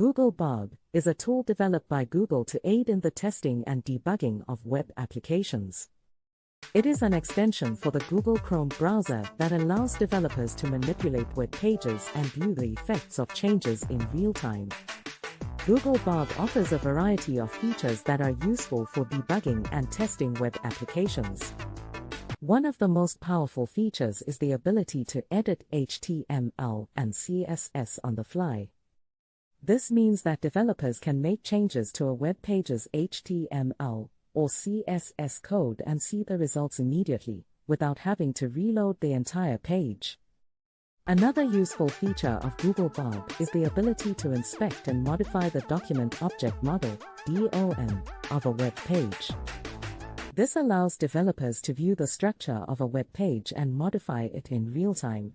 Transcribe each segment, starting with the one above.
Google Bob is a tool developed by Google to aid in the testing and debugging of web applications. It is an extension for the Google Chrome browser that allows developers to manipulate web pages and view the effects of changes in real time. Google Bob offers a variety of features that are useful for debugging and testing web applications. One of the most powerful features is the ability to edit HTML and CSS on the fly. This means that developers can make changes to a web page's HTML or CSS code and see the results immediately, without having to reload the entire page. Another useful feature of Google Bob is the ability to inspect and modify the document object model (DOM) of a web page. This allows developers to view the structure of a web page and modify it in real time.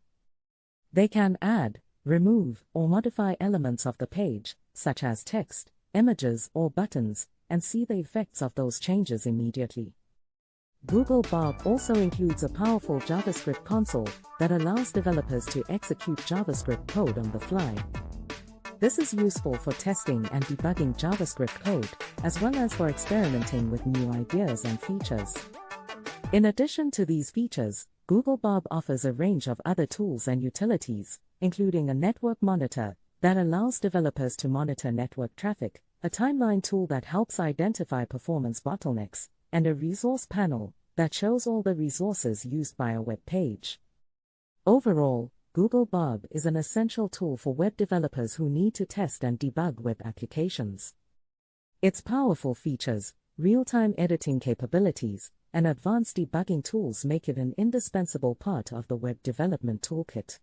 They can add, remove, or modify elements of the page, such as text, images, or buttons, and see the effects of those changes immediately. Google Bob also includes a powerful JavaScript console that allows developers to execute JavaScript code on the fly. This is useful for testing and debugging JavaScript code, as well as for experimenting with new ideas and features. In addition to these features, Google Bob offers a range of other tools and utilities, including a network monitor that allows developers to monitor network traffic, a timeline tool that helps identify performance bottlenecks, and a resource panel that shows all the resources used by a web page. Overall, Google Bob is an essential tool for web developers who need to test and debug web applications. Its powerful features, real-time editing capabilities, and advanced debugging tools make it an indispensable part of the web development toolkit.